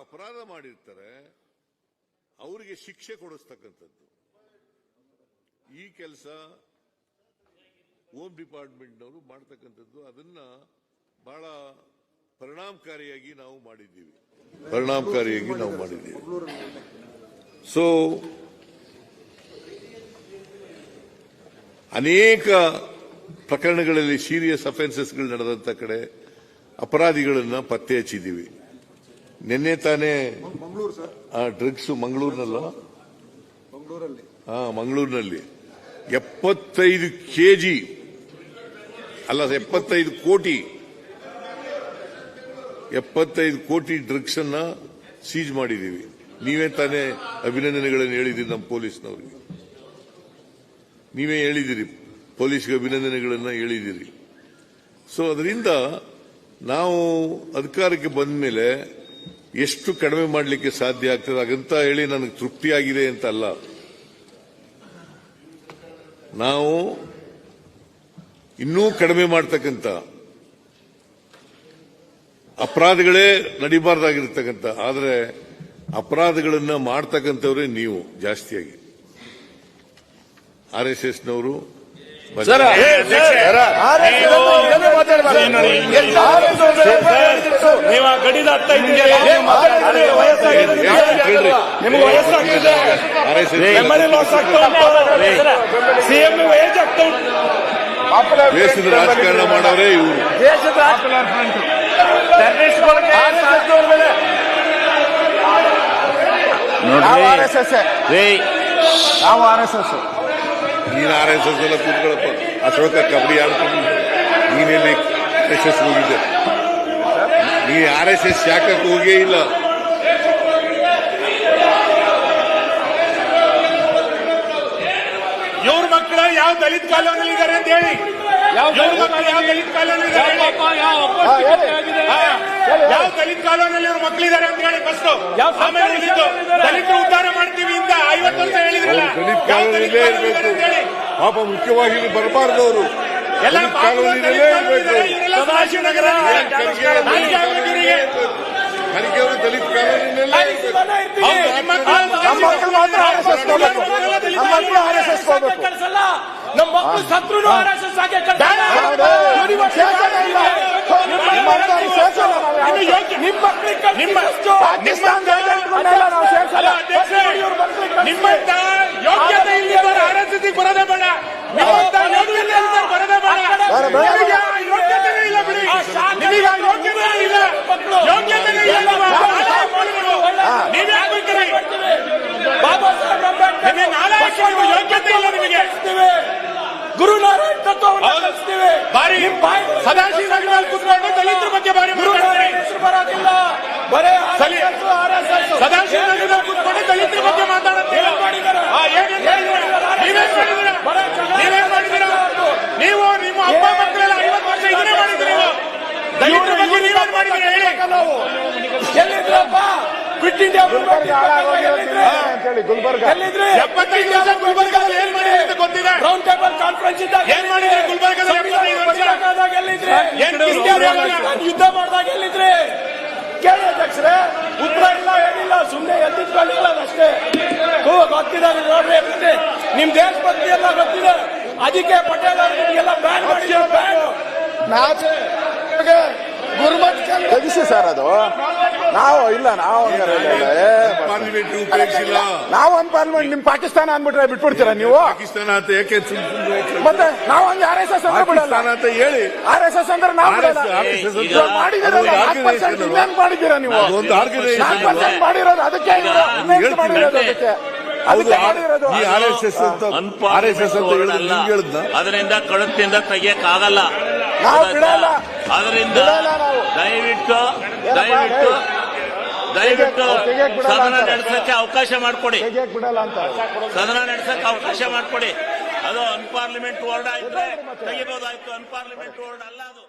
ಅಪರಾಧ ಮಾಡಿರ್ತಾರೆ ಅವರಿಗೆ ಶಿಕ್ಷೆ ಕೊಡಿಸ್ತಕ್ಕಂಥದ್ದು ಈ ಕೆಲಸ ಹೋಮ್ ಡಿಪಾರ್ಟ್ಮೆಂಟ್ನವರು ಮಾಡ್ತಕ್ಕಂಥದ್ದು. ಅದನ್ನ ಬಹಳ ಪರಿಣಾಮಕಾರಿಯಾಗಿ ನಾವು ಮಾಡಿದ್ದೀವಿ. ಸೊ ಅನೇಕ ಪ್ರಕರಣಗಳಲ್ಲಿ ಸೀರಿಯಸ್ ಅಫೆನ್ಸಸ್ಗಳು ನಡೆದಂತ ಕಡೆ ಅಪರಾಧಿಗಳನ್ನ ಪತ್ತೆ ಹಚ್ಚಿದ್ದೀವಿ. ನಿನ್ನೆ ತಾನೇ ಡ್ರಗ್ಸ್ ಮಂಗಳೂರಿನಲ್ಲಿ 75 ಕೆಜಿ ಅಲ್ಲ 75 ಕೋಟಿ ಡ್ರಗ್ಸ್ ಅನ್ನ ಸೀಜ್ ಮಾಡಿದ್ದೀವಿ. ನೀವೇ ತಾನೇ ಅಭಿನಂದನೆಗಳನ್ನು ಹೇಳಿದ್ದೀರಿ ನಮ್ಮ ಪೊಲೀಸ್ನವರಿಗೆ. ನೀವೇ ಹೇಳಿದಿರಿ, ಪೊಲೀಸ್ಗೆ ಅಭಿನಂದನೆಗಳನ್ನು ಹೇಳಿದಿರಿ. ಸೊ ಅದರಿಂದ ನಾವು ಅಧಿಕಾರಕ್ಕೆ ಬಂದ ಮೇಲೆ ಎಷ್ಟು ಕಡಿಮೆ ಮಾಡಲಿಕ್ಕೆ ಸಾಧ್ಯ ಆಗ್ತದೆ ಹಾಗಂತ ಹೇಳಿ ನನಗೆ ತೃಪ್ತಿಯಾಗಿದೆ ಅಂತ ಅಲ್ಲ. ನಾವು ಇನ್ನೂ ಕಡಿಮೆ ಮಾಡ್ತಕ್ಕಂಥ ಅಪರಾಧಗಳೇ ನಡಿಬಾರ್ದಾಗಿರ್ತಕ್ಕಂಥ, ಆದರೆ ಅಪರಾಧಗಳನ್ನ ಮಾಡ್ತಕ್ಕಂಥವ್ರೆ ನೀವು ಜಾಸ್ತಿಯಾಗಿ. RSSನವರು ದೇಶದ ರಾಜಕಾರಣ ಮಾಡವ್ರೆ ಇವರು. ನೀನು RSS ಎಲ್ಲ ಕೂತ್ಕೊಳ್ಳಪ್ಪ. ಅಶೋಕ ಕಬಡ್ಡಿ ಆಡ್ಕೊಂಡು ನೀನೆಲ್ಲಿ RSS ಹೋಗಿದ್ದೆ? ನೀ RSS ಶಾಖಕ್ಕೆ ಹೋಗೇ ಇಲ್ಲ. ಇವ್ರ ಮಕ್ಕಳು ಯಾವ ದಲಿತ ಕಾಲೋನಿಯಲ್ಲಿ ಇದ್ದಾರೆ ಅಂತ ಹೇಳಿ, ಯಾವ ದಲಿತ ಕಾಲೋನಿಯಲ್ಲಿ ಇವ್ರ ಮಕ್ಕಳಿದ್ದಾರೆ ಅಂತ ಹೇಳಿ ಫಸ್ಟ್. ಆಮೇಲೆ ದಲಿತರು ಉದ್ಧಾರ ಮಾಡ್ತೀವಿ ಅಂತ 50 ವರ್ಷ ಹೇಳಿದ್ರಲ್ಲ, ಪಾಪ ಮುಖ್ಯವಾಗಿ ಬರಬಾರ್ದು ಅವರು. ಎಲ್ಲ ಸದಾಶಿವನಗರ ಖರ್ಗೆ ಅವರು ದಲಿತ ಕಾಲೋನಿಯಲ್ಲೇ ನಮ್ಮ ಮಕ್ಕಳು ಸತ್ರು RSS ಆಗಿ ನಿಮ್ಮಂತ ಯೋಗ್ಯತೆ ಇಲ್ಲಿದ್ದಾರೆ RSS ಬರೋದೇ ಬೇಡ. ನಿಮ್ಮಂತ ಬರೋದೇ ಬೇಡ. ಯೋಗ್ಯತೆನೇ ಇಲ್ಲ ಬಿಡಿ, ನಿಮಗೆ ಯೋಗ್ಯತೆ ಇಲ್ಲ, ಯೋಗ್ಯತೆನೇ ಇಲ್ಲ. ನೀವೇ ಆಗ್ಬೇಕ್ರಿ. ಬಾಬಾ ಸಾಹೇಬ್ ಅಂಬೇಡ್ಕರ್ ಯೋಗ್ಯತೆ ಇಲ್ಲ ನಿಮಗೆ. ಗುರುನಾರಾಯಣ್ ತತ್ವವನ್ನು ಕಲಿಸ್ತೀವಿ. ಬಾರಿ ಸದಾಶಿವನಗರದಲ್ಲಿ ಕೂತ್ಕೊಂಡು ದಲಿತರ ಬಗ್ಗೆ ಬಾರಿ ಬರೋದಿಲ್ಲ. ಬರೇ ಸದಾಶಿವನಗರದಲ್ಲಿ ಕೂತ್ಕೊಂಡು ದಲಿತರ ಬಗ್ಗೆ ಮಾತಾಡುತ್ತೀರಾ? ನೀವೇನ್ ಮಾಡಿದ್ದೀರಾ? ನೀವು ನಿಮ್ಮ ಅಪ್ಪ ಮಕ್ಕಳೆಲ್ಲ 50 ವರ್ಷ ಇದನ್ನೇ ಮಾಡಿದ್ದೀರಿ. ದಲಿತರ ಬಗ್ಗೆ ನೀವೇನ್ ಮಾಡಿದ್ದೀರಿ ಹೇಳಿ? ಎಲ್ಲಿದ್ರಪ್ಪ? ಕ್ವಿಟ್ ಇಂಡಿಯಾ ಗುಲ್ಬರ್ಗ 75 ವರ್ಷ ಗುಲ್ಬರ್ಗದಲ್ಲಿ ಏನ್ ಮಾಡಿದ್ರಿ ಅಂತ ಗೊತ್ತಿದೆ. ರೌಂಡ್ ಟೇಬಲ್ ಕಾನ್ಫರೆನ್ಸ್ ಇದ್ದಾಗ ಏನ್ ಮಾಡಿದ್ರಿ? ಗುಲ್ಬರ್ಗದಲ್ಲಿ ಎಲ್ಲಿದ್ರಿ? ಯುದ್ಧ ಮಾಡಿದಾಗ ಎಲ್ಲಿದ್ರಿ? ಕೇಳಿ ಅಧ್ಯಕ್ಷರೇ, ಉತ್ತರ ಇಲ್ಲ, ಏನಿಲ್ಲ, ಸುಮ್ಮನೆ ಎದ್ದಿದ್ಗಳಿಲ್ಲ ಅಷ್ಟೇ. ಗೊತ್ತಿದೆ ನೋಡ್ರಿ, ನಿಮ್ ದೇಶಭಕ್ತಿ ಎಲ್ಲ ಗೊತ್ತಿದೆ. ಅದಕ್ಕೆ ಪಟೇಲ್ ಅವರಿಗೆಲ್ಲ ಬ್ಯಾನ್ ಮಾಡಿದ್ರು. ಗುರುಮಠ ತೆಗಿಸಿ ಸರ್, ಅದು ನಾವು ಇಲ್ಲ, ನಾವು ಒಂದು ಪಾರ್ಲಿಮೆಂಟ್ ನಿಮ್ ಪಾಕಿಸ್ತಾನ ಅಂದ್ಬಿಟ್ರೆ ಬಿಟ್ಬಿಡ್ತೀರಾ ನೀವು? ಪಾಕಿಸ್ತಾನ ಅಂತ ಯಾಕೆ? ಮತ್ತೆ ನಾವು ಹಂಗೆ RSS ಅಂದ್ರೆ ಬಿಡಲ್ಲ ಅಂತ ಹೇಳಿ. RSS ಅಂದ್ರೆ ನಾವು ಮಾಡಿದ್ದೀರಾ ನೀವು? ಒಂದು ಆರ್ಗನೈಸೇಷನ್ ಮಾಡಿರೋದು ಅದಕ್ಕೆ ಈ RSS ಅಂತ ಅದರಿಂದ ಕಳುತ್ತಿಂದ ತೆಗಿಯಕ್ಕಾಗಲ್ಲ. ನಾವು ಬಿಡಲ್ಲ. ಅದರಿಂದ ದಯವಿಟ್ಟು ಸದನ ನಡೆಸಕ್ಕೆ ಅವಕಾಶ ಮಾಡಿಕೊಡಿ. ಸದನ ನಡೆಸಕ್ಕೆ ಅವಕಾಶ ಮಾಡಿಕೊಡಿ. ಅದು ಅನ್ಪಾರ್ಲಿಮೆಂಟ್ ವರ್ಡ್ ಆಯ್ತು, ತೆಗಿಬಹುದಾಯ್ತು. ಅನ್ಪಾರ್ಲಿಮೆಂಟ್ ವರ್ಡ್ ಅಲ್ಲ ಅದು.